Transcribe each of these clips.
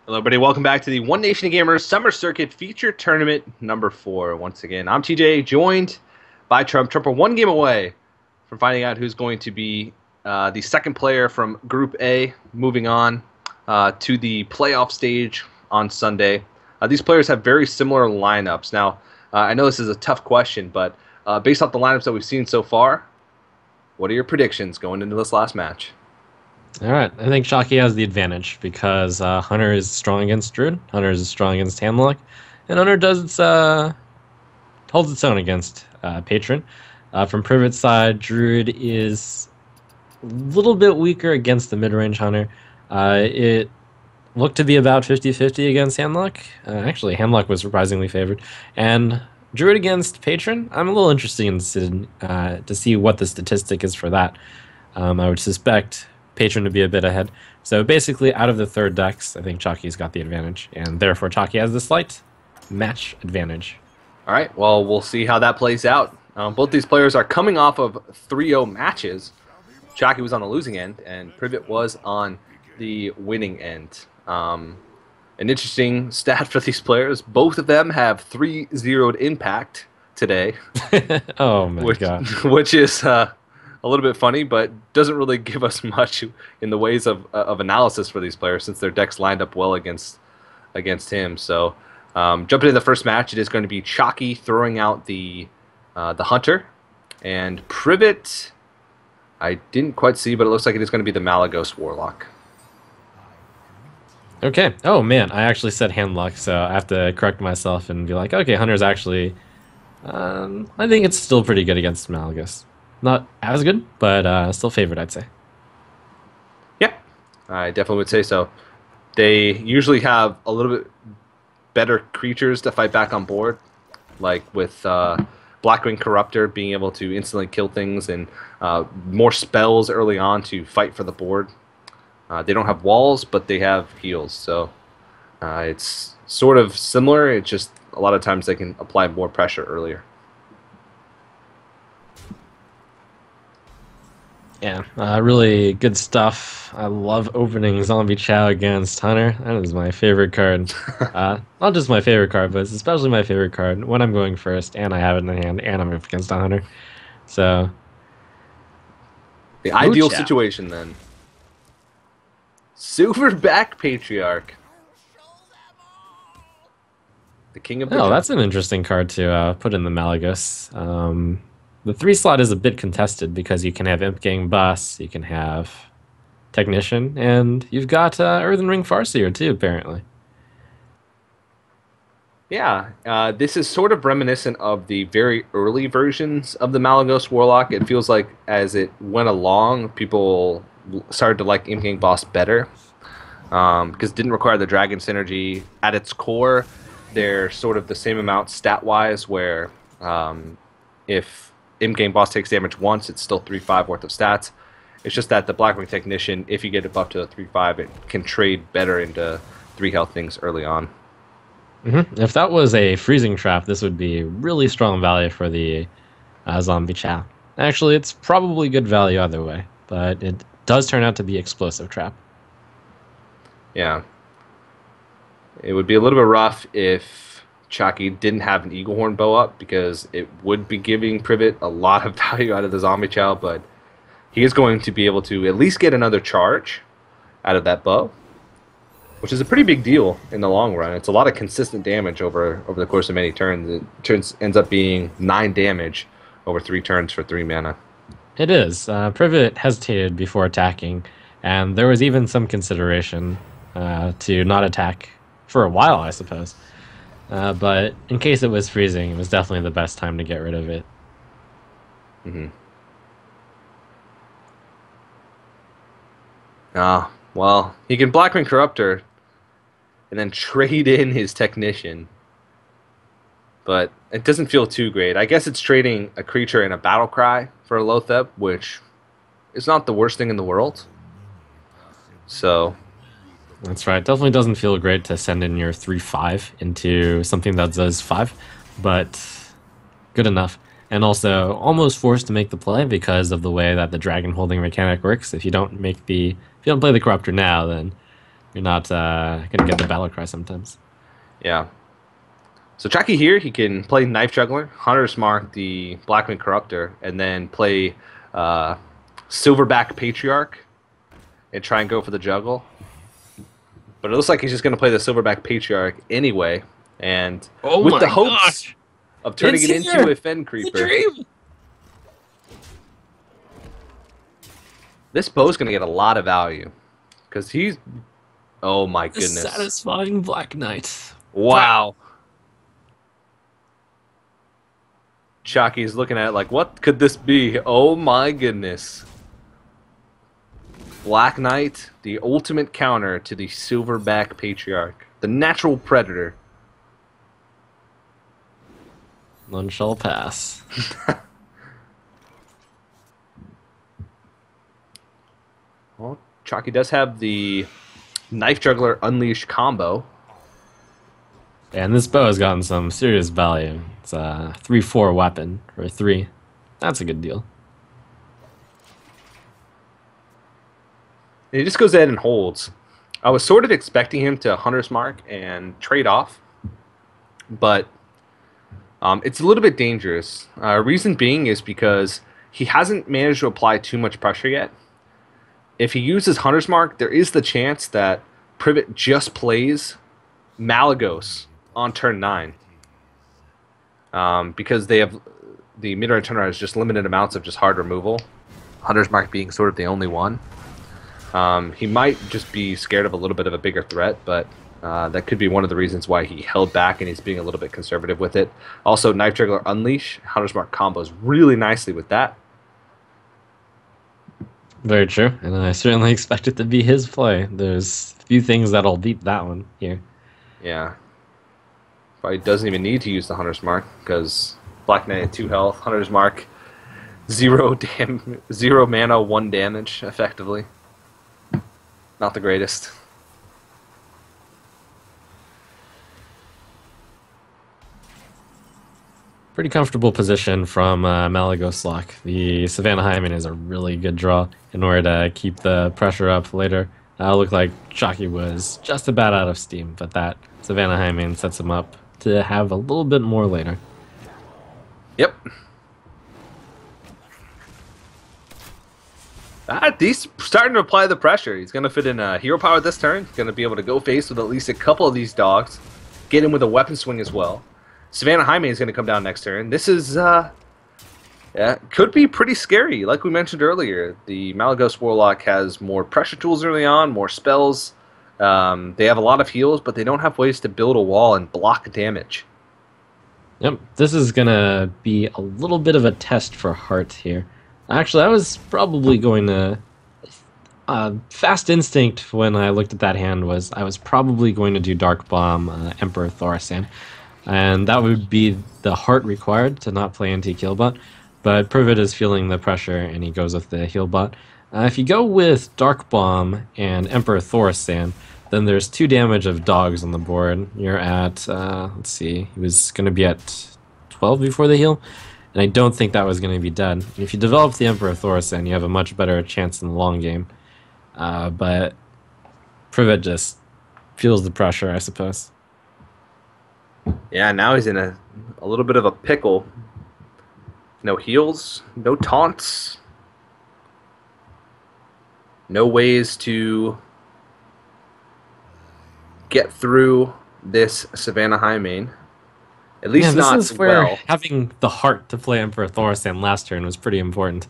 Hello, everybody. Welcome back to the One Nation of Gamers Summer Circuit Feature Tournament number 4. Once again, I'm TJ, joined by Trump. Trump are one game away from finding out who's going to be the second player from Group A, moving on to the playoff stage on Sunday. These players have very similar lineups. Now, I know this is a tough question, but based off the lineups that we've seen so far, what are your predictions going into this last match? All right, I think Shockey has the advantage because Hunter is strong against Druid, Hunter is strong against Hamlock, and Hunter holds its own against Patron. From Privet's side, Druid is a little bit weaker against the mid-range Hunter. It looked to be about 50-50 against Hamlock. Actually, Hamlock was surprisingly favored. And Druid against Patron, I'm a little interested in to see what the statistic is for that. I would suspect Patron to be a bit ahead. So basically, out of the third decks, I think Chalky's got the advantage, and therefore Chalky has the slight match advantage. All right, well, we'll see how that plays out. Both these players are coming off of 3-0 matches. Chalky was on the losing end, and Privet was on the winning end. An interesting stat for these players, both of them have 3-0'd impact today. Oh my god. Which is a little bit funny, but doesn't really give us much in the ways of analysis for these players since their decks lined up well against him. So jumping into the first match, it is going to be Chalky throwing out the Hunter, and Privet, I didn't quite see, but it looks like it is going to be the Malagos Warlock. Okay. Oh man, I actually said Handlock, so I have to correct myself and be like, okay, Hunter's actually, I think it's still pretty good against Malagus. Not as good, but still favored, I'd say. Yeah, I definitely would say so. They usually have a little bit better creatures to fight back on board, like with Blackwing Corruptor being able to instantly kill things and more spells early on to fight for the board. They don't have walls, but they have heals, so it's sort of similar. It's just a lot of times they can apply more pressure earlier. Yeah, really good stuff. I love opening Zombie Chow against Hunter. That is my favorite card. Not just my favorite card, but it's especially my favorite card when I'm going first and I have it in the hand and I'm up against a Hunter. So, The ideal situation then. Silverback Patriarch. The king of the jungle. That's an interesting card to put in the Malagos. The 3 slot is a bit contested because you can have Imp Gang Boss, you can have Technician, and you've got Earthen Ring Farseer too, apparently. Yeah, this is sort of reminiscent of the very early versions of the Malagos Warlock. It feels like as it went along, people started to like Imp Gang Boss better because it didn't require the Dragon Synergy. At its core, they're sort of the same amount stat-wise, where if Imp Gang Boss takes damage once, it's still 3-5 worth of stats. It's just that the Blackwing Technician, if you get it buffed to a 3-5, it can trade better into 3 health things early on. If that was a freezing trap, this would be really strong value for the Zombie Chow. Actually, it's probably good value either way, but it does turn out to be explosive trap. Yeah. It would be a little bit rough if Chalky didn't have an Eaglehorn bow up, because it would be giving Privet a lot of value out of the Zombie Chow, but he is going to be able to at least get another charge out of that bow, which is a pretty big deal in the long run. It's a lot of consistent damage over the course of many turns. It ends up being 9 damage over 3 turns for 3 mana. It is. Privet hesitated before attacking, and there was even some consideration to not attack for a while, I suppose. But in case it was freezing, it was definitely the best time to get rid of it. Mm-hmm. Well, he can Blackwing Corruptor and then trade in his Technician. But it doesn't feel too great. I guess it's trading a creature and a Battle Cry for a Lotheb, which is not the worst thing in the world. So that's right. Definitely doesn't feel great to send in your 3-5 into something that does 5, but good enough. And also almost forced to make the play because of the way that the dragon holding mechanic works. If you don't play the Corruptor now, then You're not gonna get the battle cry sometimes. Yeah. So Chucky here, he can play Knife Juggler, Hunter's Mark, the Blackman Corruptor, and then play uh, Silverback Patriarch and try and go for the juggle. But it looks like he's just going to play the Silverback Patriarch anyway, and Oh with the my hopes gosh! of turning It's it here! into a Fen The Creeper. dream! This bow's going to get a lot of value because he's. Oh my The goodness! satisfying Black Knight. Pow! Wow. Chucky's looking at it like, what could this be? Oh my goodness. Black Knight, the ultimate counter to the Silverback Patriarch. The natural predator. None shall pass. Well, Chalky does have the Knife Juggler Unleash combo. And this bow has gotten some serious value. It's a 3/4 weapon for 3. That's a good deal. And he just goes ahead and holds. I was sort of expecting him to Hunter's Mark and trade off, but it's a little bit dangerous. Reason being is because he hasn't managed to apply too much pressure yet. If he uses Hunter's Mark, there is the chance that Privet just plays Malagos on turn 9. Because they have the mid-range hunter has just limited amounts of just hard removal. Hunter's Mark being sort of the only one. He might just be scared of a little bit of a bigger threat, but that could be one of the reasons why he held back and he's being a little bit conservative with it. Also, Knife Juggler Unleash, Hunter's Mark combos really nicely with that. Very true, and I certainly expect it to be his play. There's a few things that'll beat that one here. Yeah. Probably doesn't even need to use the Hunter's Mark because Black Knight at 2 health, Hunter's Mark 0 mana, 1 damage effectively. Not the greatest. Pretty comfortable position from Malagos Lock. The Savannah Hyman is a really good draw in order to keep the pressure up later. Looked like Chalky was just about out of steam, but that Savannah Hyman sets him up to have a little bit more later. Yep. He's starting to apply the pressure. He's going to fit in hero power this turn. He's going to be able to go face with at least a couple of these dogs. Get him with a weapon swing as well. Savannah Jaime is going to come down next turn. This is, yeah, could be pretty scary. Like we mentioned earlier, the Malagos Warlock has more pressure tools early on, more spells. They have a lot of heals, but they don't have ways to build a wall and block damage. Yep, this is going to be a little bit of a test for Heart here. Actually, I was probably going to... fast instinct when I looked at that hand was I was probably going to do Dark Bomb Emperor Thorsan. And that would be the heart required to not play anti-Killbot. But Privet is feeling the pressure and he goes with the Healbot. If you go with Dark Bomb and Emperor Thorsan, then there's 2 damage of dogs on the board. You're at, let's see, he was going to be at 12 before the heal. And I don't think that was going to be done. And if you develop the Emperor Thorsan, you have a much better chance in the long game. But Privet just feels the pressure, I suppose. Yeah, now he's in a little bit of a pickle. No heals, no taunts, no ways to get through this Savannah Highmane. At least this not is where well. having the heart to play Emperor Thorsan last turn was pretty important.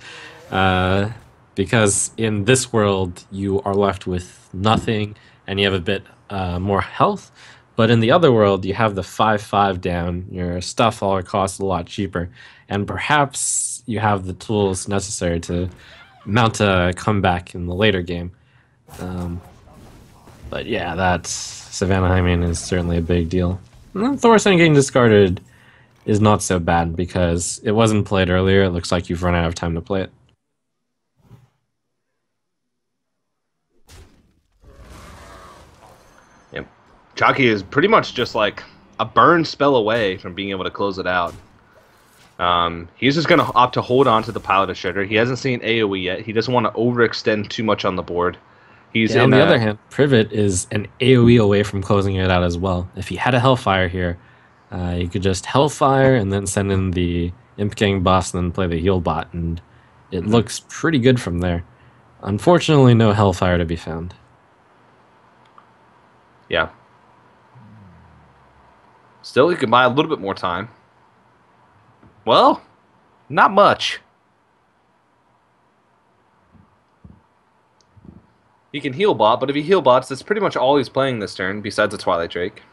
Because in this world, you are left with nothing, and you have a bit more health. But in the other world, you have the 5/5 down. Your stuff all costs a lot cheaper. And perhaps you have the tools necessary to mount a comeback in the later game. But yeah, that Savannah Hyman is certainly a big deal. And Thorsan getting discarded is not so bad because it wasn't played earlier. It looks like you've run out of time to play it. Yep. Chalky is pretty much just like a burn spell away from being able to close it out. He's just going to opt to hold on to the Pilot of Shredder. He hasn't seen AoE yet. He doesn't want to overextend too much on the board. He's Yeah, on in the other a hand, Privet is an AoE away from closing it out as well. If he had a Hellfire here, you could just Hellfire and then send in the Imp King boss and then play the heal bot, and it mhm. looks pretty good from there. Unfortunately, no Hellfire to be found. Yeah. Still, he could buy a little bit more time. Well, not much. He can heal bot, but if he heal bots, that's pretty much all he's playing this turn, besides the Twilight Drake.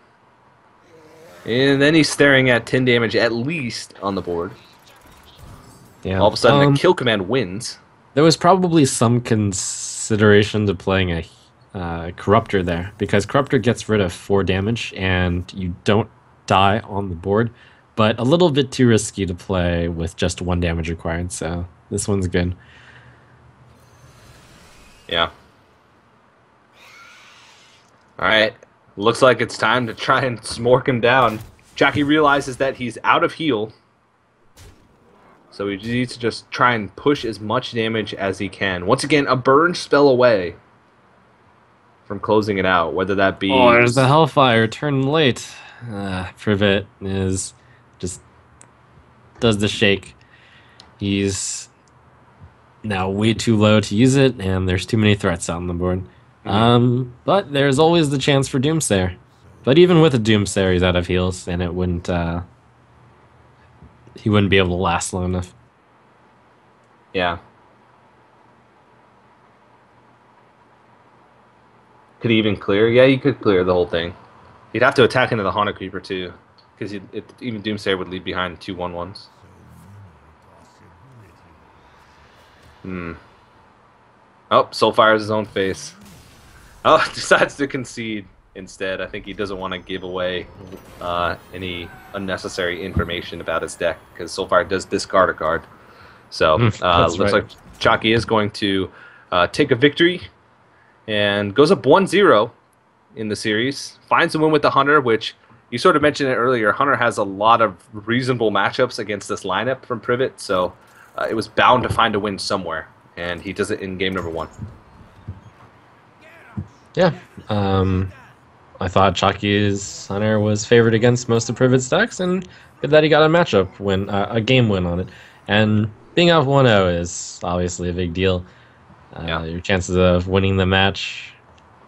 And then he's staring at 10 damage at least on the board. Yeah. All of a sudden, a kill command wins. There was probably some consideration to playing a Corruptor there, because Corruptor gets rid of 4 damage and you don't die on the board, but a little bit too risky to play with just 1 damage required, so this one's good. Yeah. Alright. Looks like it's time to try and smork him down. Jackie realizes that he's out of heal. So he needs to just try and push as much damage as he can. Once again, a burn spell away from closing it out, whether that be... Oh, there's the Hellfire, turn late. Privet is just does the shake. He's now way too low to use it, and there's too many threats out on the board. But there's always the chance for Doomsayer. But even with a Doomsayer, he's out of heals, and it wouldn't he wouldn't be able to last long enough. Yeah. Could he even clear? Yeah, he could clear the whole thing. He'd have to attack into the Haunted Creeper too, because even Doomsayer would leave behind 2 1/1s. Oh, Soulfires his own face. Oh, decides to concede instead. I think he doesn't want to give away any unnecessary information about his deck, because Soulfire does discard a card. So looks right. like Chalky is going to take a victory and goes up 1-0 in the series. Finds a win with the Hunter, which you sort of mentioned it earlier. Hunter has a lot of reasonable matchups against this lineup from Privet, so it was bound to find a win somewhere, and he does it in game number 1. Yeah. I thought Chalky's Hunter was favored against most of Privet's decks, and good that he got a matchup win, a game win on it. And being out 1-0 is obviously a big deal. Yeah. Your chances of winning the match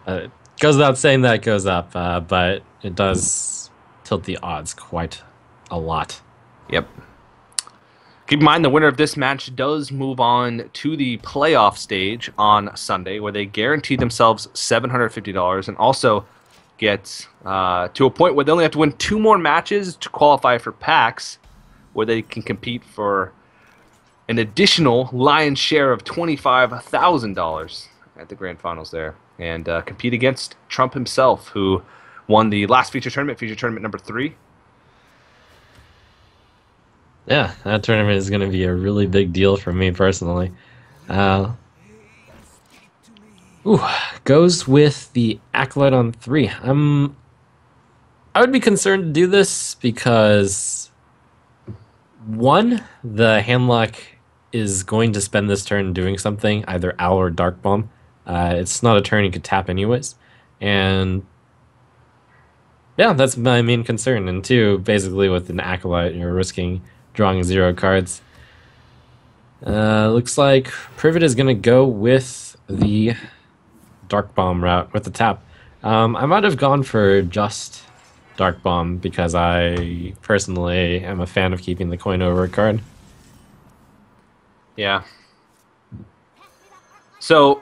goes without saying that it goes up, but it does tilt the odds quite a lot. Yep. Keep in mind, the winner of this match does move on to the playoff stage on Sunday, where they guarantee themselves $750 and also get to a point where they only have to win 2 more matches to qualify for PAX, where they can compete for an additional lion's share of $25,000 at the grand finals there, and compete against Trump himself, who won the last feature tournament number 3. Yeah, that tournament is going to be a really big deal for me personally. Goes with the Acolyte on 3. I would be concerned to do this because, one, the Handlock is going to spend this turn doing something, either Owl or Dark Bomb. It's not a turn you could tap anyways. And yeah, that's my main concern. And 2, basically with an Acolyte, you're risking drawing 0 cards. Looks like Privet is going to go with the Dark Bomb route with the tap. I might have gone for just Dark Bomb because I personally am a fan of keeping the coin over card. Yeah. So,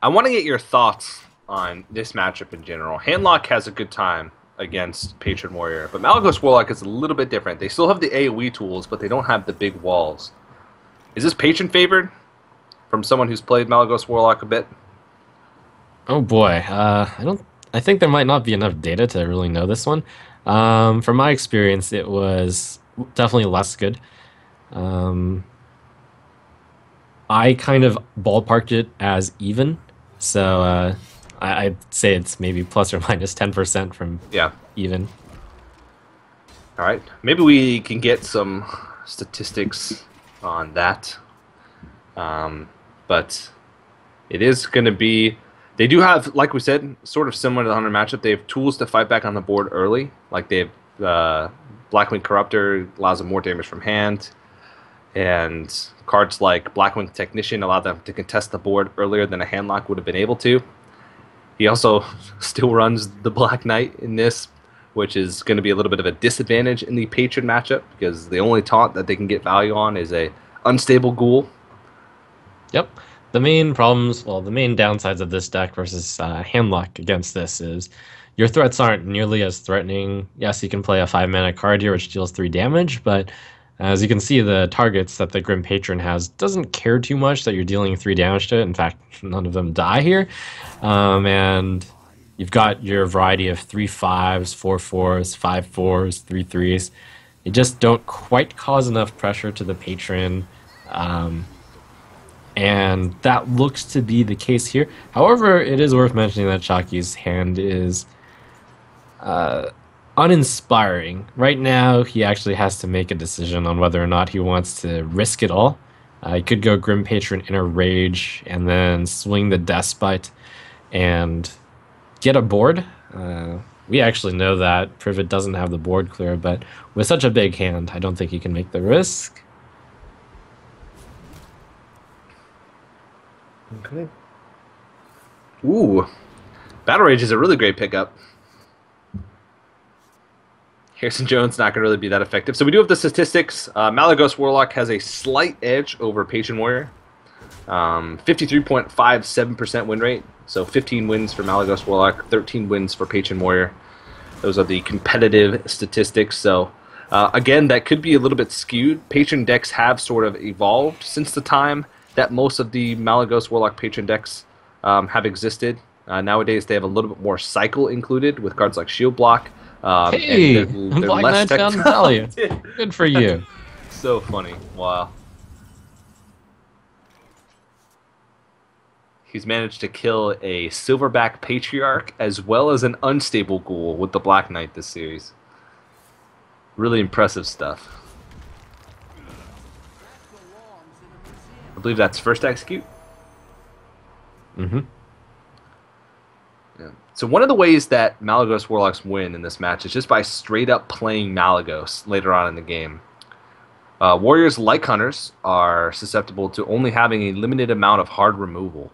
I want to get your thoughts on this matchup in general. Handlock has a good time against Patron Warrior, but Malygos Warlock is a little bit different. They still have the AoE tools, but they don't have the big walls. Is this Patron favored from someone who's played Malygos Warlock a bit? Oh boy, I think there might not be enough data to really know this one. From my experience, it was definitely less good. I kind of ballparked it as even, so I'd say it's maybe plus or minus 10% from even. All right, maybe we can get some statistics on that. But It is going to be. They do have, like we said, sort of similar to the Hunter matchup. They have tools to fight back on the board early. Like they have Blackwing Corruptor allows them more damage from hand, and cards like Blackwing Technician allow them to contest the board earlier than a handlock would have been able to. He also still runs the Black Knight in this, which is going to be a little bit of a disadvantage in the Patron matchup because the only taunt that they can get value on is a unstable Ghoul. Yep. The main problems, well, the main downsides of this deck versus Handlock against this is your threats aren't nearly as threatening. Yes, you can play a 5-mana card here which deals 3 damage, but as you can see, the targets that the Grim Patron has doesn't care too much that you're dealing 3 damage to it. In fact, none of them die here. And you've got your variety of 3/5s, 4/4s, 5/4s, 3/3s. You just don't quite cause enough pressure to the Patron. And that looks to be the case here. However, it is worth mentioning that Chalky's hand is uninspiring. Right now, he actually has to make a decision on whether or not he wants to risk it all. He could go Grim Patron Inner Rage and then swing the Despite and get a board. We actually know that Privet doesn't have the board clear, but with such a big hand, I don't think he can make the risk. Okay. Ooh. Battle Rage is a really great pickup. Harrison Jones not going to really be that effective. So we do have the statistics. Malagos Warlock has a slight edge over Patron Warrior. 53.57% win rate. So 15 wins for Malagos Warlock, 13 wins for Patron Warrior. Those are the competitive statistics. So again, that could be a little bit skewed. Patron decks have sort of evolved since the time that most of the Malagos Warlock Patron decks have existed. Nowadays, they have a little bit more cycle included with cards like Shield Block. Hey, they're Black less Knight found value. Good for you. So funny. Wow. He's managed to kill a Silverback Patriarch as well as an Unstable Ghoul with the Black Knight this series. Really impressive stuff. I believe that's first execute. Mm-hmm. Yeah. So one of the ways that Malagos Warlocks win in this match is just by straight up playing Malagos later on in the game. Warriors, like Hunters, are susceptible to only having a limited amount of hard removal.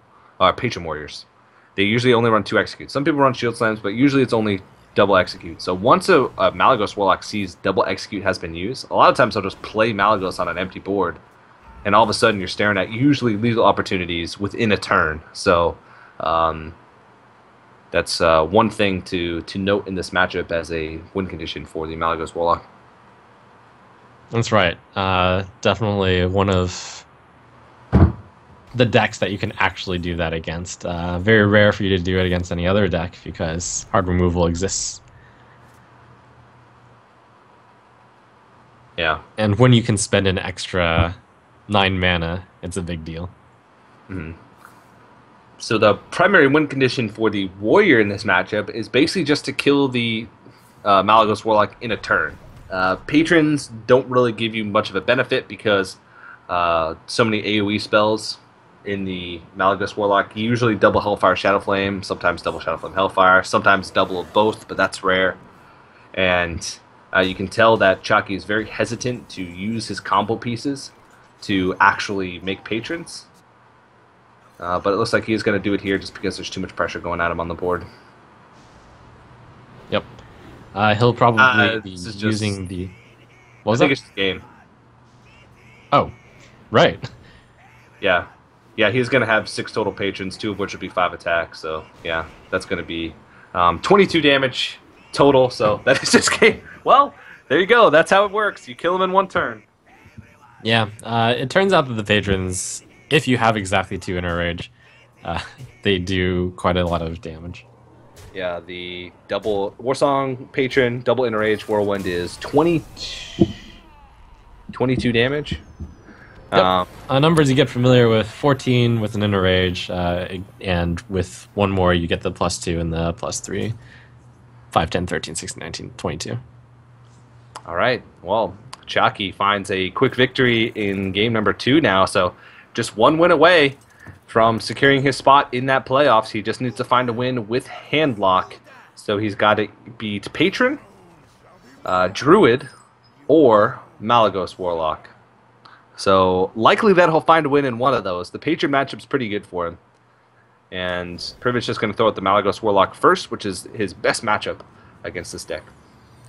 Patron Warriors. They usually only run 2 executes. Some people run Shield Slams, but usually it's only double execute. So once a Malagos Warlock sees double execute has been used, a lot of times they'll just play Malagos on an empty board, and all of a sudden you're staring at usually lethal opportunities within a turn. So that's one thing to note in this matchup as a win condition for the Malagos Warlock. That's right. Definitely one of the decks that you can actually do that against. Very rare for you to do it against any other deck because hard removal exists. Yeah. And when you can spend an extra 9 mana, it's a big deal. Mm-hmm. So the primary win condition for the Warrior in this matchup is basically just to kill the Malagos Warlock in a turn. Patrons don't really give you much of a benefit because so many AoE spells in the Malagos Warlock. You usually double Hellfire Shadow Flame, sometimes double Shadow Flame Hellfire, sometimes double of both, but that's rare. And you can tell that Chalky is very hesitant to use his combo pieces to actually make patrons. But it looks like he's going to do it here just because there's too much pressure going at him on the board. Yep. He'll probably be using the... What was that? It's game. Oh, right. Yeah. Yeah, he's going to have 6 total patrons, 2 of which would be 5 attacks. So, yeah, that's going to be 22 damage total. So, that is just game. Well, there you go. That's how it works. You kill him in 1 turn. Yeah, it turns out that the patrons, if you have exactly 2 Inner Rage, they do quite a lot of damage. Yeah, the double Warsong Patron, double Inner Rage Whirlwind is 22 damage. Yep. Numbers you get familiar with: 14 with an Inner Rage, and with 1 more you get the +2 and the +3. 5, 10, 13, 16, 19, 22. All right. Well, Chalky finds a quick victory in game number 2 now, so just 1 win away from securing his spot in that playoffs. He just needs to find a win with Handlock. So he's got to beat Patron, Druid, or Malagos Warlock. So likely that he'll find a win in one of those. The Patron matchup's pretty good for him. And Privet's just going to throw out the Malagos Warlock first, which is his best matchup against this deck.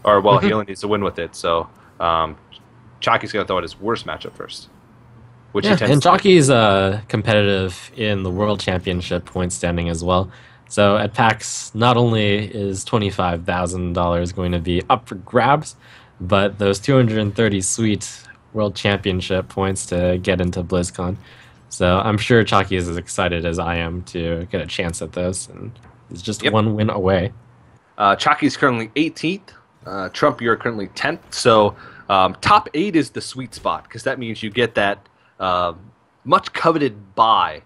Or, well, he only needs to win with it. So Chalky's going to throw out his worst matchup first. Which he tends and to. Chalky's competitive in the World Championship point standing as well. So at PAX, not only is $25,000 going to be up for grabs, but those 230 sweet World Championship points to get into BlizzCon. So I'm sure Chalky is as excited as I am to get a chance at those, and it's just one win away. Chalky's currently 18th. Trump, you're currently 10th. So top 8 is the sweet spot, because that means you get that much coveted bye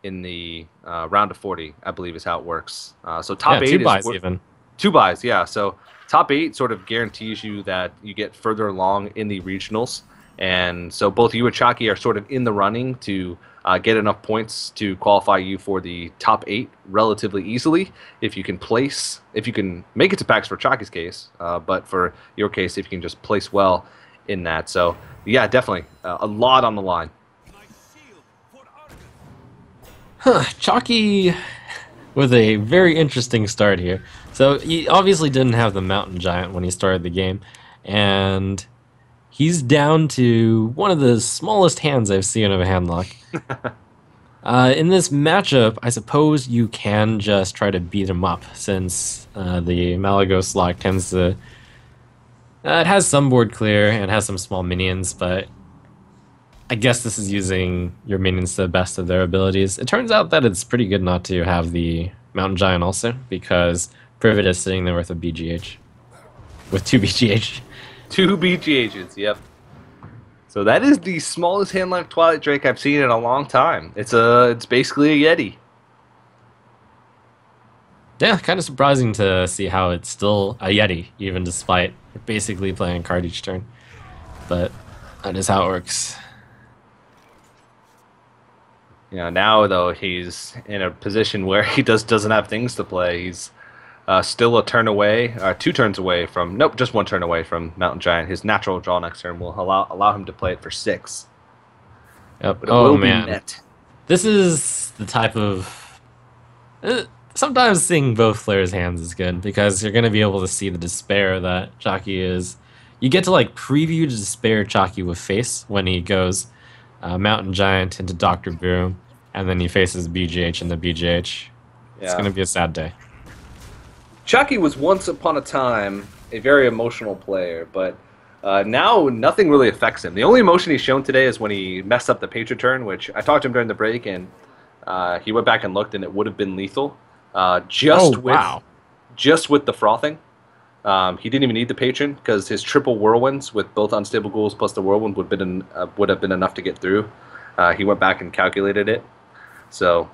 in the round of 40, I believe is how it works. So top 8 2 is buys even. 2 buys, yeah. So top 8 sort of guarantees you that you get further along in the regionals. And so both you and Chalky are sort of in the running to get enough points to qualify you for the top 8 relatively easily. If you can make it to PAX for Chalky's case, but for your case, if you can just place well in that. So yeah, definitely a lot on the line. Chalky with a very interesting start here. So he obviously didn't have the Mountain Giant when he started the game, and he's down to one of the smallest hands I've seen of a handlock. In this matchup, I suppose you can just try to beat him up, since the Malagos lock tends to... it has some board clear, and it has some small minions, but I guess this is using your minions to the best of their abilities. It turns out that it's pretty good not to have the Mountain Giant also, because Privet is sitting there with a BGH. With 2 BGH. 2 BGHs, yep. So that is the smallest handlock Twilight Drake I've seen in a long time. It's basically a Yeti. Yeah, kind of surprising to see how it's still a Yeti, even despite basically playing a card each turn. But that is how it works. Now though he's in a position where he doesn't have things to play. He's still a turn away, 2 turns away from, nope, just 1 turn away from Mountain Giant. His natural draw next turn will allow him to play it for 6. Yep. But it will be man, net. This is the type of. Sometimes seeing both players' hands is good, because you're going to be able to see the despair that Chalky is. You get to like preview the despair Chalky with face when he goes Mountain Giant into Dr. Boom, and then he faces BGH in the BGH. Yeah. It's going to be a sad day. Chalky was once upon a time a very emotional player, but now nothing really affects him. The only emotion he's shown today is when he messed up the Patron turn, which I talked to him during the break, and he went back and looked, and it would have been lethal. Just with the frothing. He didn't even need the Patron, because his triple whirlwinds with both unstable ghouls plus the whirlwind would have been enough to get through. He went back and calculated it, so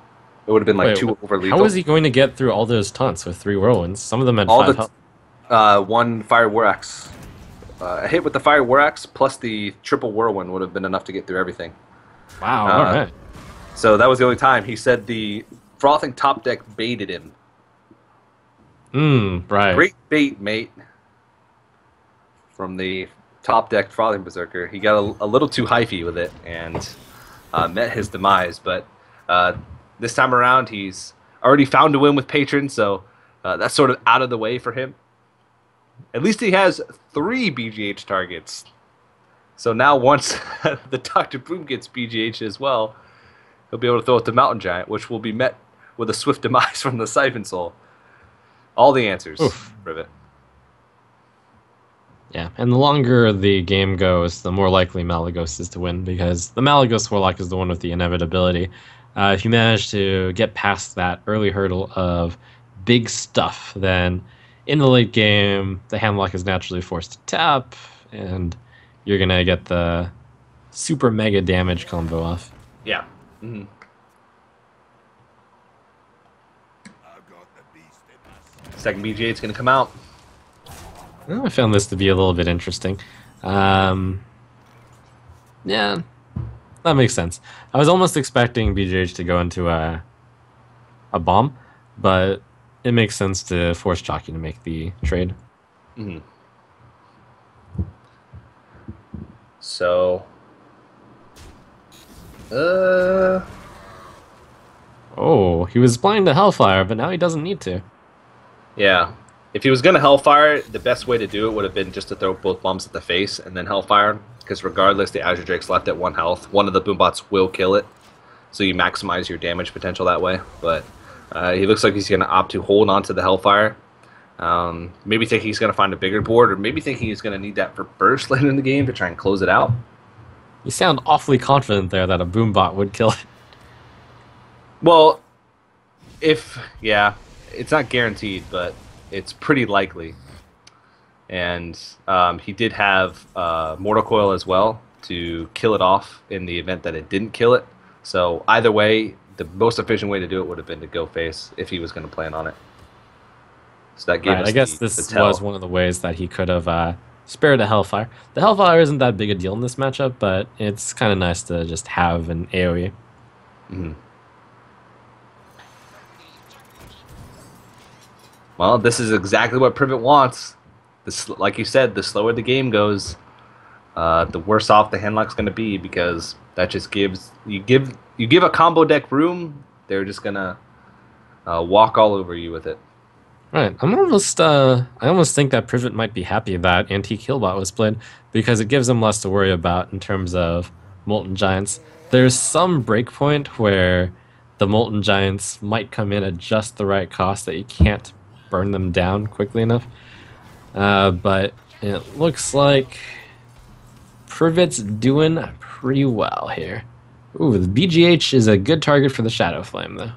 it would have been like 2 over lethal. How was he going to get through all those taunts with 3 whirlwinds? Some of them had 5 health. 1 Fire War Axe. A hit with the Fire War Axe plus the triple whirlwind would have been enough to get through everything. Wow, alright. So that was the only time. He said the frothing top deck baited him. Right. Great bait, mate. From the top deck frothing berserker. He got a little too hyphy with it and met his demise. But this time around, he's already found a win with Patron, so that's sort of out of the way for him. At least he has 3 BGH targets. So now once the Dr. Boom gets BGH as well, he'll be able to throw it to Mountain Giant, which will be met with a swift demise from the Siphon Soul. All the answers, Privet. Yeah, and the longer the game goes, the more likely Malagos is to win, because the Malagos Warlock is the one with the inevitability. If you manage to get past that early hurdle of big stuff, then in the late game, the handlock is naturally forced to tap, and you're going to get the super mega damage combo off. Yeah. Mm-hmm. Second BGH is going to come out. Well, I found this to be a little bit interesting. Yeah, that makes sense. I was almost expecting BGH to go into a bomb, but it makes sense to force Chalky to make the trade. Mhm. So, uh, Oh, he was blind to Hellfire, but now he doesn't need to. yeah. If he was gonna Hellfire, the best way to do it would have been just to throw both bombs at the face and then Hellfire, because regardless, the Azure Drake's left at 1 health. One of the boombots will kill it, so you maximize your damage potential that way. But he looks like he's gonna opt to hold on to the Hellfire. Maybe think he's gonna find a bigger board, or maybe thinking he's gonna need that for burst later in the game to try and close it out. You sound awfully confident there that a Boombot would kill it. Well, if yeah, it's not guaranteed, but it's pretty likely. And he did have Mortal Coil as well to kill it off in the event that it didn't kill it. So either way, the most efficient way to do it would have been to go face if he was going to plan on it. So that gave Right, us I guess the this tell. was one of the ways that he could have spared a Hellfire. The Hellfire isn't that big a deal in this matchup, but it's kind of nice to just have an AoE. Mhm. Well, this is exactly what Privet wants. This, like you said, the slower the game goes, the worse off the handlock's going to be, because that just gives you give a combo deck room, they're just gonna walk all over you with it. Right, I almost think that Privet might be happy that Anti-Killbot was played, because it gives him less to worry about in terms of Molten Giants. There's some breakpoint where the Molten Giants might come in at just the right cost that you can't burn them down quickly enough. But it looks like Privet's doing pretty well here. Ooh, the BGH is a good target for the Shadow Flame, though.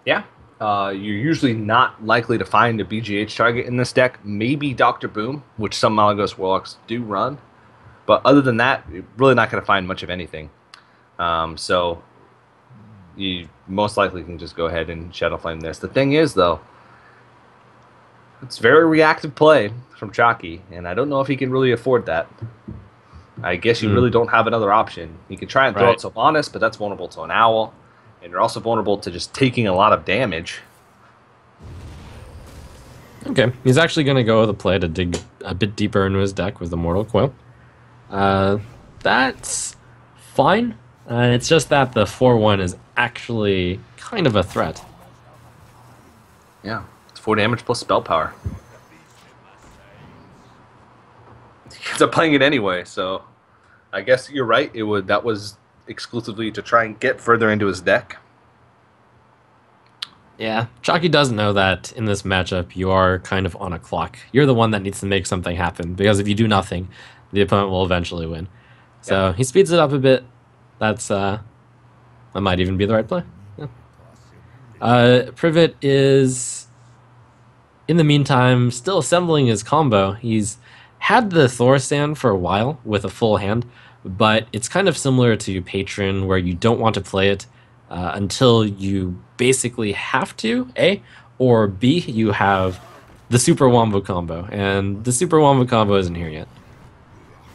Yeah. You're usually not likely to find a BGH target in this deck. Maybe Dr. Boom, which some Malagos Warlocks do run. But other than that, you're really not going to find much of anything. So you most likely can just go ahead and Shadow Flame this. The thing is, though, it's very reactive play from Chalky, and I don't know if he can really afford that. I guess you really don't have another option. You can try and throw out Sylvanas, but that's vulnerable to an Owl. And you're also vulnerable to just taking a lot of damage. Okay, he's actually going to go with a play to dig a bit deeper into his deck with the Mortal Coil. That's fine. It's just that the 4-1 is actually kind of a threat. Yeah, it's 4 damage plus spell power. He ends up playing it anyway, so I guess you're right. That was exclusively to try and get further into his deck. Yeah, Chalky doesn't know that in this matchup you are kind of on a clock. You're the one that needs to make something happen, because if you do nothing, the opponent will eventually win. So he speeds it up a bit. That might even be the right play. Yeah. Privet is, in the meantime, still assembling his combo. He's had the Thor stand for a while with a full hand, but it's kind of similar to Patron, where you don't want to play it until you basically have to, A, or B, you have the Super Wombo combo, and the Super Wombo combo isn't here yet.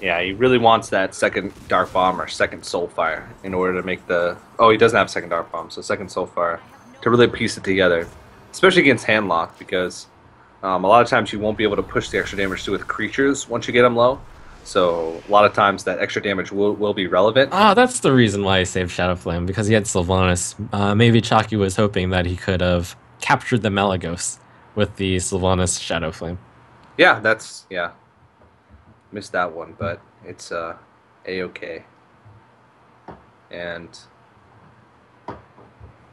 Yeah, he really wants that second Dark Bomb or second Soulfire in order to make the... Oh, he doesn't have second Dark Bomb, so second Soulfire to really piece it together, especially against Handlock, because a lot of times you won't be able to push the extra damage through with creatures once you get them low. So a lot of times that extra damage will be relevant. Ah, that's the reason why he saved Shadow Flame, because he had Sylvanas. Maybe Chalky was hoping that he could have captured the Malagos with the Sylvanas Shadow Flame. Yeah, yeah. Missed that one, but it's A-okay. And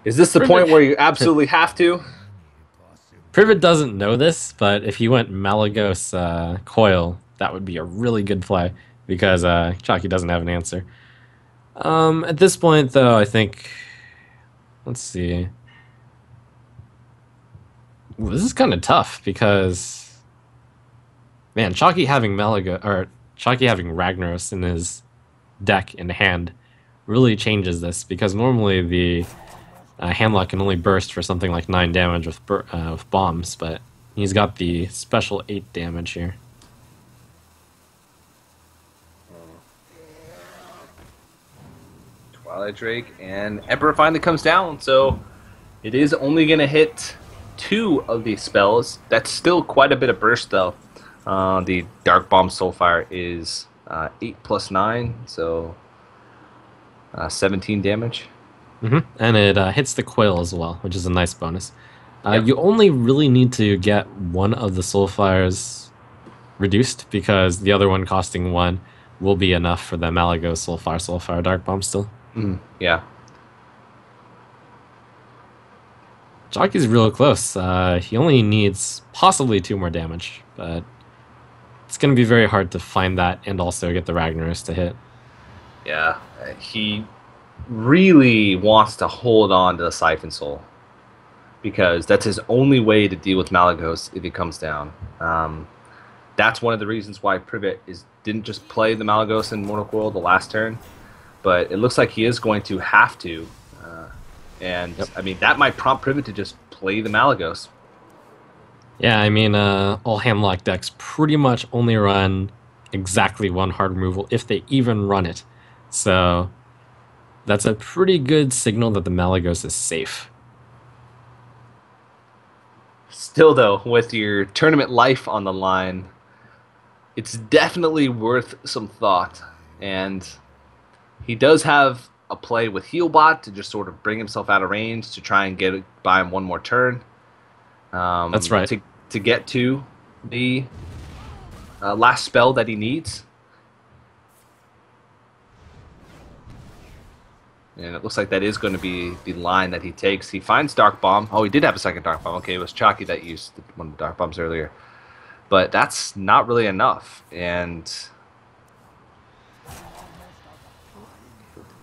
is this the point where you absolutely have to? Privet doesn't know this, but if he went Malagos Coil, that would be a really good play, because Chalky doesn't have an answer. At this point, though, I think... Let's see. Ooh, this is kind of tough, because... Man, Chalky having Ragnaros in his deck in hand really changes this, because normally the Handlock can only burst for something like 9 damage with bombs, but he's got the special 8 damage here. Twilight Drake, and Emperor finally comes down, so it is only going to hit 2 of these spells. That's still quite a bit of burst, though. The Dark Bomb Soulfire is 8 plus 9, so 17 damage. And it hits the coil as well, which is a nice bonus. Yep. You only really need to get one of the Soulfires reduced because the other one costing 1 will be enough for the Malagos Soulfire Dark Bomb still. Yeah. Jockey's real close. He only needs possibly 2 more damage, but it's going to be very hard to find that and also get the Ragnaros to hit. Yeah. He really wants to hold on to the Siphon Soul because that's his only way to deal with Malagos if he comes down. That's one of the reasons why Privet didn't just play the Malagos in Mortal Coil the last turn, but it looks like he is going to have to. I mean, that might prompt Privet to just play the Malagos. Yeah, I mean, all Hamlock decks pretty much only run exactly 1 hard removal if they even run it. So that's a pretty good signal that the Malagos is safe. Still, though, with your tournament life on the line, it's definitely worth some thought. And he does have a play with Healbot to just sort of bring himself out of range to try and get by him one more turn. That's right. To get to the last spell that he needs. And it looks like that is going to be the line that he takes. He finds Dark Bomb. Oh, he did have a second Dark Bomb. Okay, it was Chalky that used one of the Dark Bombs earlier. But that's not really enough. And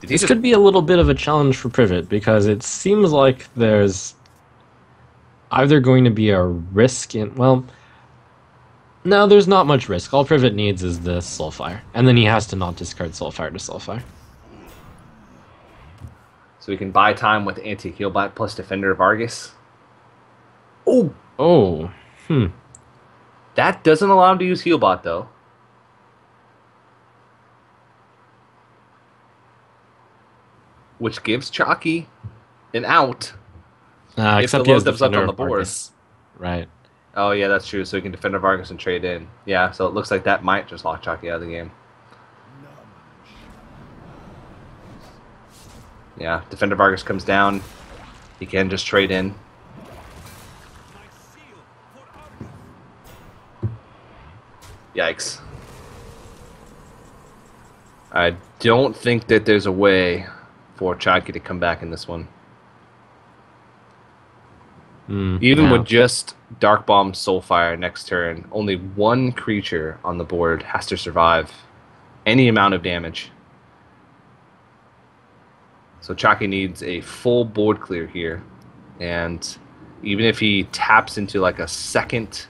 this could be a little bit of a challenge for Privet because it seems like there's either going to be a risk in... Well, no, there's not much risk. All Privet needs is the Soulfire. And then he has to not discard Soulfire to Soulfire. So we can buy time with Anti-Healbot plus Defender of Argus. Oh. That doesn't allow him to use Healbot, though. Which gives Chalky an out. Except the he has load up on the Defender board. Argus. Right. Oh, yeah, that's true. So he can Defender of Argus and trade in. Yeah, so it looks like that might just lock Chalky out of the game. Yeah, Defender of Argus comes down. He can just trade in. Yikes. I don't think that there's a way for Chalky to come back in this one. Even with just Dark Bomb Soulfire next turn, only 1 creature on the board has to survive any amount of damage. So Chalky needs a full board clear here. And even if he taps into like a second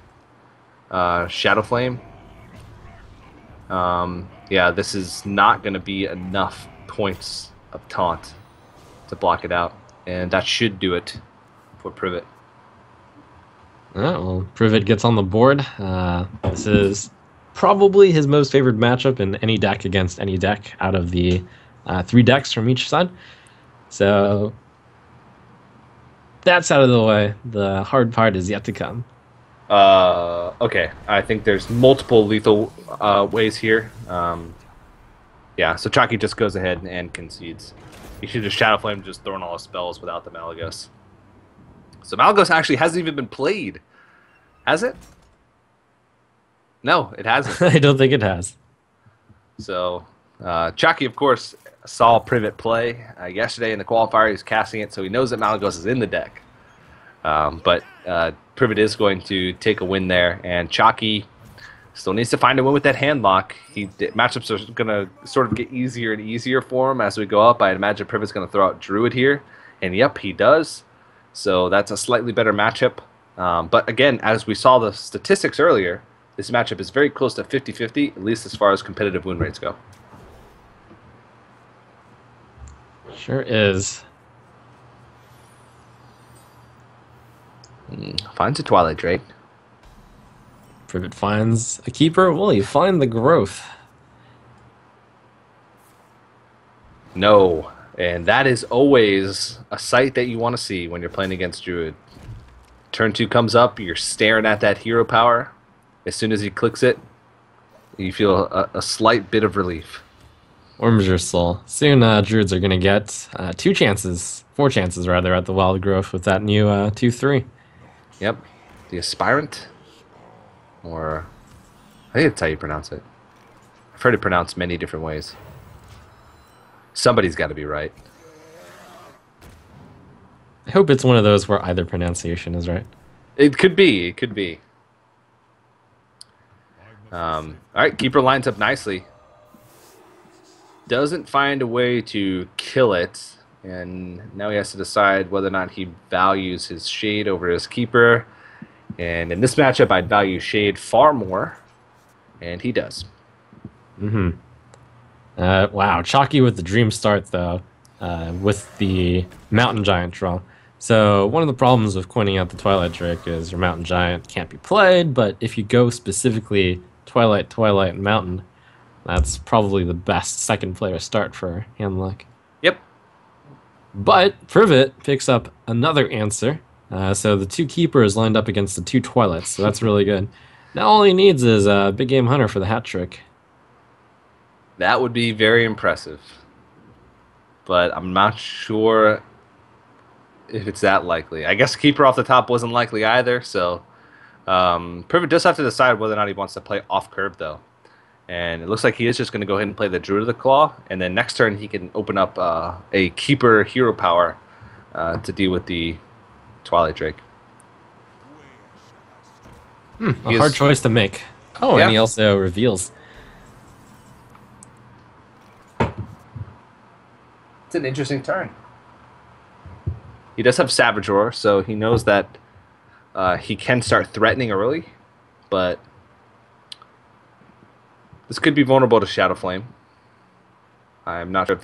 Shadow Flame, yeah, this is not going to be enough points of taunt to block it out. And that should do it for Privet. Well, Privet gets on the board. This is probably his most favored matchup in any deck against any deck out of the 3 decks from each side. So that's out of the way. The hard part is yet to come. Okay, I think there's multiple lethal ways here. Yeah, so Chalky just goes ahead and concedes. He should have Shadow Flame just thrown all his spells without the Malagos. So Malagos actually hasn't even been played. Has it? No, it hasn't. I don't think it has. So Chalky, of course, saw Privet play yesterday in the qualifier. He's casting it, so he knows that Malagos is in the deck. But Privet is going to take a win there, and Chalky still needs to find a win with that hand lock. Matchups are going to sort of get easier and easier for him as we go up. I'd imagine Privet's going to throw out Druid here, and yep, he does. So that's a slightly better matchup. But again, as we saw the statistics earlier, this matchup is very close to 50-50, at least as far as competitive win rates go. Sure is. Finds a Twilight Drake. Privet finds a keeper. Will he find the growth? No. And that is always a sight that you want to see when you're playing against Druid. Turn 2 comes up, you're staring at that hero power. As soon as he clicks it, you feel a slight bit of relief. Warms your soul. Soon, Druids are going to get 4 chances rather, at the Wild Growth with that new 2/3. Yep. The Aspirant? Or, I think that's how you pronounce it. I've heard it pronounced many different ways. Somebody's got to be right. I hope it's one of those where either pronunciation is right. It could be. It could be. All right, Keeper lines up nicely. Doesn't find a way to kill it, and now he has to decide whether or not he values his Shade over his Keeper. And in this matchup, I'd value Shade far more, and he does. Mm-hmm. Wow, Chalky with the dream start, though, with the Mountain Giant draw. So one of the problems with coining out the Twilight Drake is your Mountain Giant can't be played, but if you go specifically Twilight, and Mountain, that's probably the best second player start for Handlock. Yep. But Privet picks up another answer. So the 2 Keepers lined up against the 2 Twilights, so that's really good. Now all he needs is a Big Game Hunter for the hat trick. That would be very impressive. But I'm not sure if it's that likely. I guess Keeper off the top wasn't likely either, so Privet does have to decide whether or not he wants to play off curve, though. And it looks like he is just going to go ahead and play the Druid of the Claw, and then next turn he can open up a Keeper hero power to deal with the Twilight Drake. A hard choice to make. Oh, yeah. And he also reveals. It's an interesting turn. He does have Savage Roar, so he knows that he can start threatening early, but this could be vulnerable to Shadow Flame. I'm not sure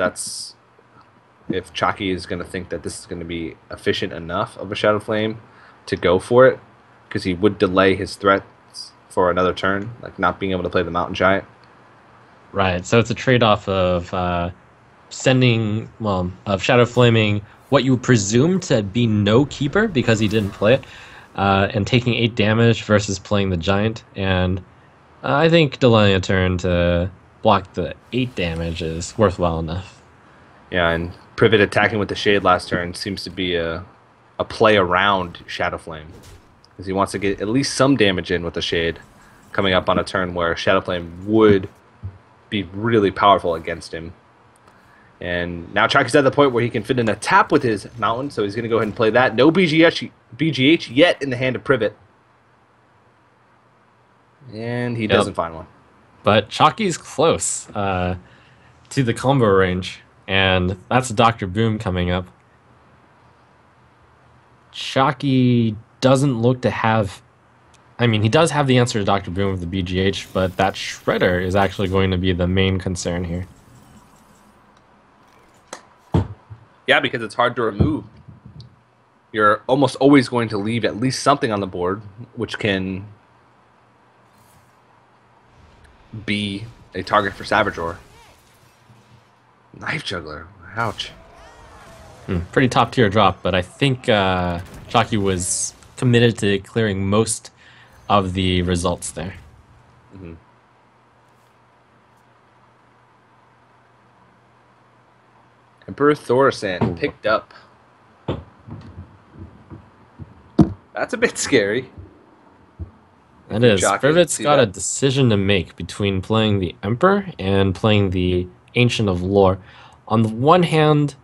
if Chalky is going to think that this is going to be efficient enough of a Shadow Flame to go for it, because he would delay his threats for another turn, like not being able to play the Mountain Giant. Right, so it's a trade-off of of Shadow Flaming what you presume to be no Keeper because he didn't play it, and taking 8 damage versus playing the Giant. And I think delaying a turn to block the 8 damage is worthwhile enough. Yeah, and Privet attacking with the Shade last turn seems to be a play around Shadow Flame, because he wants to get at least some damage in with the Shade coming up on a turn where Shadow Flame would be really powerful against him. And now Chalky's at the point where he can fit in a tap with his Mountain, so he's going to go ahead and play that. No BGH yet in the hand of Privet. And he doesn't find one. But Chalky's close to the combo range, and that's Dr. Boom coming up. Chalky doesn't look to have... I mean, he does have the answer to Dr. Boom with the BGH, but that Shredder is actually going to be the main concern here. Yeah, because it's hard to remove. You're almost always going to leave at least something on the board, which can be a target for Savage Roar. Knife Juggler. Ouch. Pretty top tier drop, but I think Chalky was committed to clearing most of the results there. Mm-hmm. Emperor Thorsan picked up. That's a bit scary. That is. Privet's got a decision to make between playing the Emperor and playing the Ancient of Lore. On the one hand,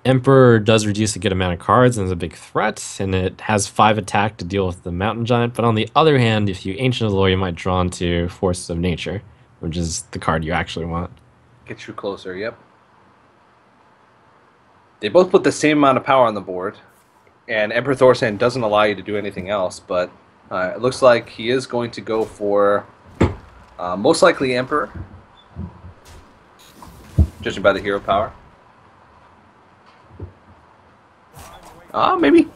Emperor does reduce a good amount of cards and is a big threat, and it has 5 attack to deal with the Mountain Giant. But on the other hand, if you Ancient of Lore, you might draw into Forces of Nature, which is the card you actually want. Get you closer, yep. They both put the same amount of power on the board, and Emperor Thorsan doesn't allow you to do anything else, but it looks like he is going to go for most likely Emperor, judging by the hero power. Maybe.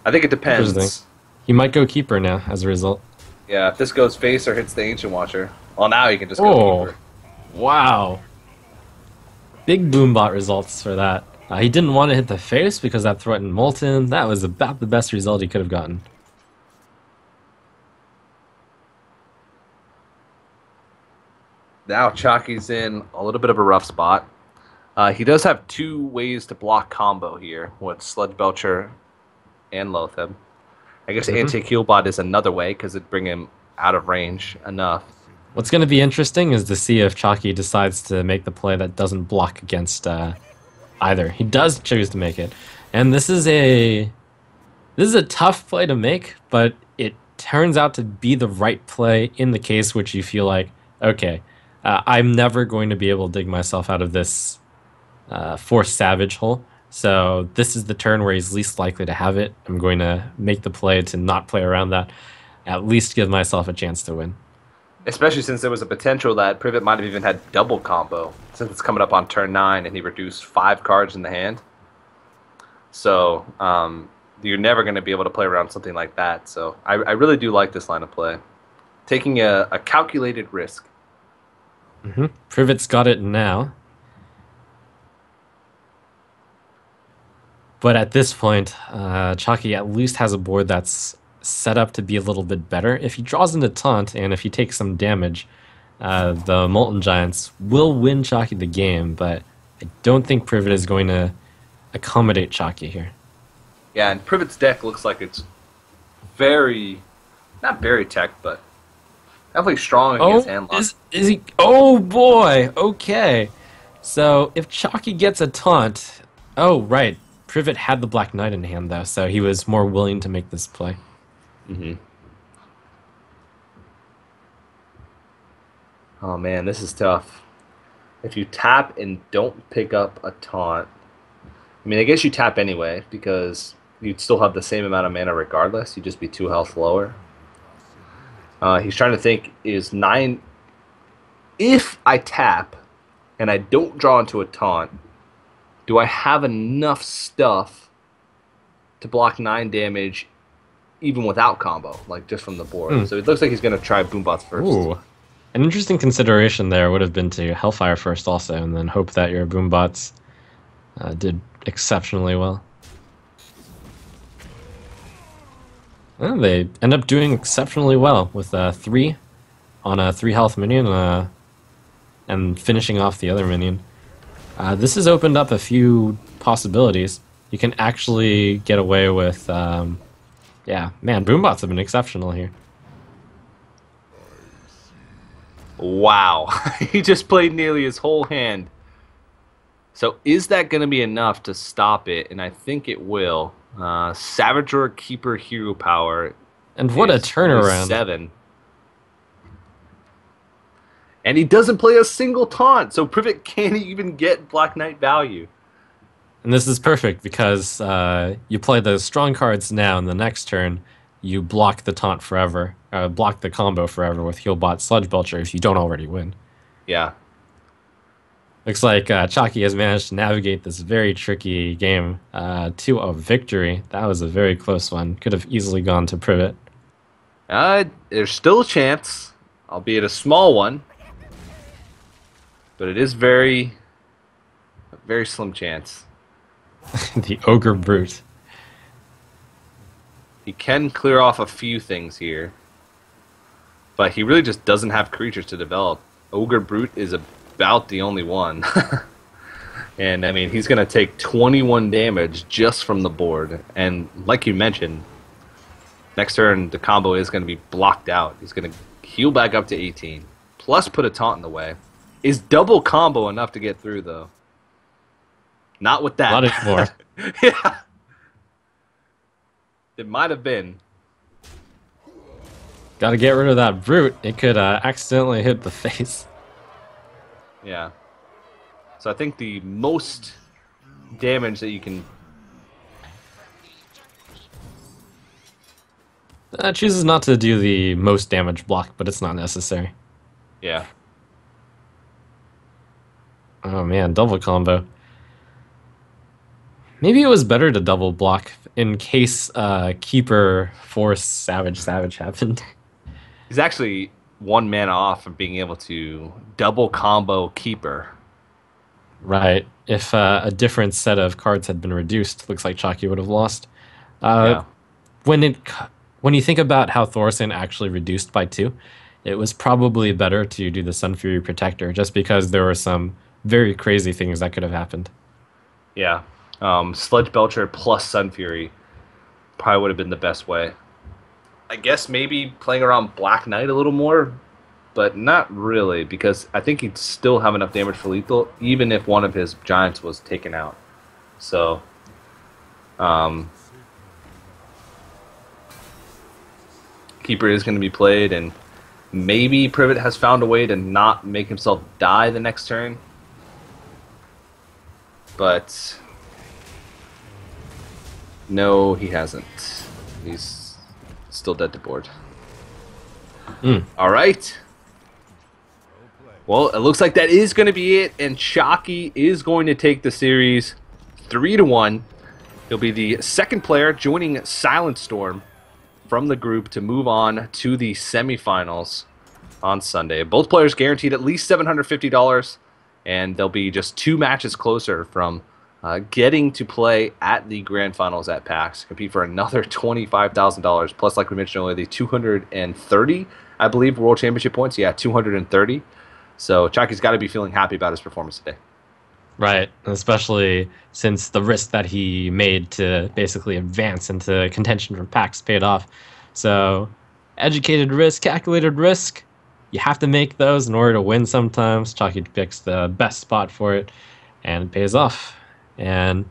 I think it depends. He might go Keeper now as a result. Yeah, if this goes face or hits the Ancient Watcher, well, now he can just go Keeper. Wow. Big Boombot results for that. He didn't want to hit the face because that threatened Molten. That was about the best result he could have gotten. Now Chalky's in a little bit of a rough spot. He does have two ways to block combo here with Sludge Belcher and Loatheb. I guess Hmm. Anti-Healbot is another way because it'd bring him out of range enough. What's going to be interesting is to see if Chalky decides to make the play that doesn't block against either. He does choose to make it, and this is a tough play to make, but it turns out to be the right play in the case which you feel like, okay, I'm never going to be able to dig myself out of this forced Savage hole. So this is the turn where he's least likely to have it. I'm going to make the play to not play around that, at least give myself a chance to win. Especially since there was a potential that Privet might have even had double combo since it's coming up on turn 9 and he reduced 5 cards in the hand. So you're never going to be able to play around something like that. So I really do like this line of play. Taking a calculated risk. Privet's got it now. But at this point, Chalky at least has a board that's set up to be a little bit better. If he draws into Taunt and if he takes some damage, the Molten Giants will win Chalky the game, but I don't think Privet is going to accommodate Chalky here. Yeah, and Privet's deck looks like it's very, not very tech, but definitely strong against hand lock. Is he? Oh boy. Okay. So if Chalky gets a taunt, oh right, Privet had the Black Knight in hand though, so he was more willing to make this play. Oh man, this is tough. If you tap and don't pick up a taunt, I mean, I guess you tap anyway because you'd still have the same amount of mana regardless. You'd just be 2 health lower. He's trying to think, is 9... If I tap and I don't draw into a taunt, do I have enough stuff to block 9 damage even without combo, like just from the board? So it looks like he's going to try Boombots first. Ooh. An interesting consideration there would have been to Hellfire first also, and then hope that your Boombots did exceptionally well. Well, they end up doing exceptionally well with 3 on a 3 health minion and finishing off the other minion. This has opened up a few possibilities. You can actually get away with, yeah, man, Boombots have been exceptional here. Wow, he just played nearly his whole hand. So is that going to be enough to stop it? And I think it will. Savager Keeper Hero Power. And what a turnaround. 7. And he doesn't play a single taunt, so Privet can't even get Black Knight value. And this is perfect because you play those strong cards now, and the next turn you block the taunt forever, block the combo forever with Healbot Sludge Belcher if you don't already win. Yeah. Looks like Chalky has managed to navigate this very tricky game to a victory. That was a very close one. Could have easily gone to Privet. There's still a chance, albeit a small one. But it is a very slim chance. The Ogre Brute. He can clear off a few things here. But he really just doesn't have creatures to develop. Ogre Brute is about the only one. And, I mean, he's going to take 21 damage just from the board. And, like you mentioned, next turn the combo is going to be blocked out. He's going to heal back up to 18. Plus put a taunt in the way. Is double combo enough to get through, though? Not with that. Not anymore. Yeah. It might have been. Got to get rid of that Brute. It could accidentally hit the face. Yeah. So I think the most damage that you can... Chooses not to do the most damage block, but it's not necessary. Yeah. Oh man, double combo. Maybe it was better to double block in case Keeper Force Savage happened. He's actually 1 mana off from being able to double combo Keeper. Right. If a different set of cards had been reduced, looks like Chalky would have lost. Uh, Yeah. when it when you think about how Thorson actually reduced by two, it was probably better to do the Sun Fury Protector just because there were some very crazy things that could have happened. Yeah. Sludge Belcher plus Sun Fury probably would have been the best way. I guess maybe playing around Black Knight a little more, but not really, because I think he'd still have enough damage for lethal, even if one of his giants was taken out. So, um, Keeper is going to be played, and maybe Privet has found a way to not make himself die the next turn. But no, he hasn't. He's still dead to board. Mm. All right. Well, it looks like that is going to be it, and Chalky is going to take the series 3-1. He'll be the second player joining Silent Storm from the group to move on to the semifinals on Sunday. Both players guaranteed at least $750, and they'll be just 2 matches closer from getting to play at the grand finals at PAX, compete for another $25,000, plus, like we mentioned earlier, the 230, I believe, World Championship points. Yeah, 230. So Chalky's got to be feeling happy about his performance today. Right, especially since the risk that he made to basically advance into contention for PAX paid off. So, educated risk, calculated risk, you have to make those in order to win sometimes. Chalky picks the best spot for it, and it pays off. And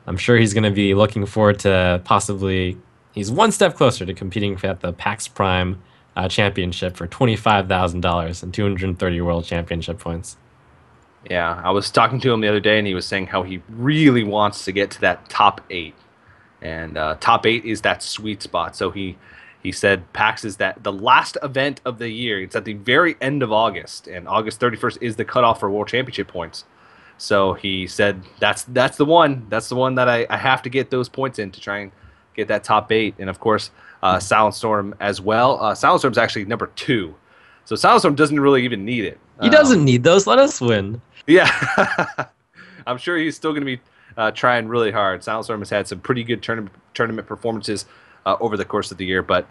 I'm sure he's going to be looking forward to possibly, he's one step closer to competing at the PAX Prime Championship for $25,000 and 230 World Championship points. Yeah, I was talking to him the other day, and he was saying how he really wants to get to that top 8. And top 8 is that sweet spot. So he said PAX is that the last event of the year. It's at the very end of August, and August 31st is the cutoff for World Championship points. So he said that's the one. That's the one that I have to get those points in to try and get that top 8. And of course, Silent Storm as well. Silent Storm's actually number 2. So Silent Storm doesn't really even need it. He doesn't need those. Let us win. Yeah. I'm sure he's still going to be trying really hard. Silent Storm has had some pretty good tournament performances over the course of the year. But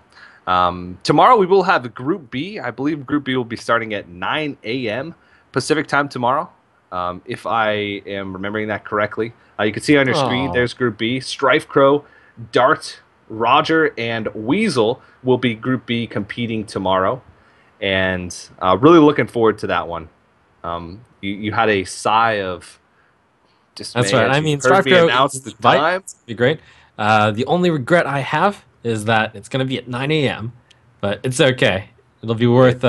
tomorrow we will have Group B. I believe Group B will be starting at 9 a.m. Pacific time tomorrow, if I am remembering that correctly. You can see on your screen, there's Group B. Strife Crow, Dart, Roger, and Weasel will be Group B competing tomorrow. And really looking forward to that one. You had a sigh of dismay. That's right. I mean, Strife Crow announced the time. Be great. The only regret I have is that it's going to be at 9 a.m., but it's okay. It'll be worth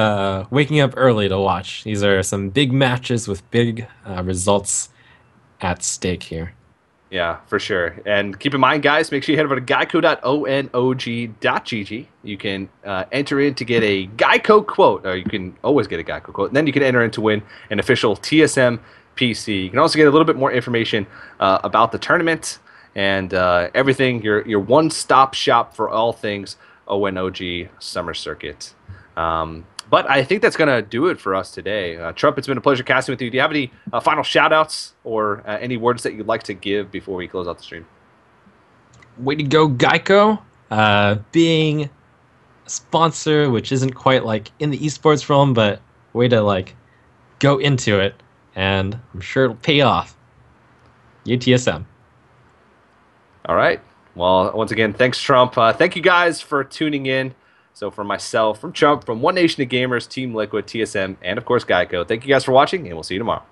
waking up early to watch. These are some big matches with big results at stake here. Yeah, for sure. And keep in mind, guys, make sure you head over to geico.onog.gg. You can enter in to get a GEICO quote, or you can always get a GEICO quote. And then you can enter in to win an official TSM PC. You can also get a little bit more information about the tournament and everything. Your one-stop shop for all things ONOG Summer Circuit. But I think that's going to do it for us today. Trump, it's been a pleasure casting with you. Do you have any final shout-outs or any words that you'd like to give before we close out the stream? Way to go, GEICO. Being a sponsor, which isn't quite like in the esports realm, but way to like go into it. And I'm sure it'll pay off. UTSM. All right. Well, once again, thanks, Trump. Thank you guys for tuning in. So from myself, from Trump, from One Nation of Gamers, Team Liquid, TSM, and of course GEICO, thank you guys for watching, and we'll see you tomorrow.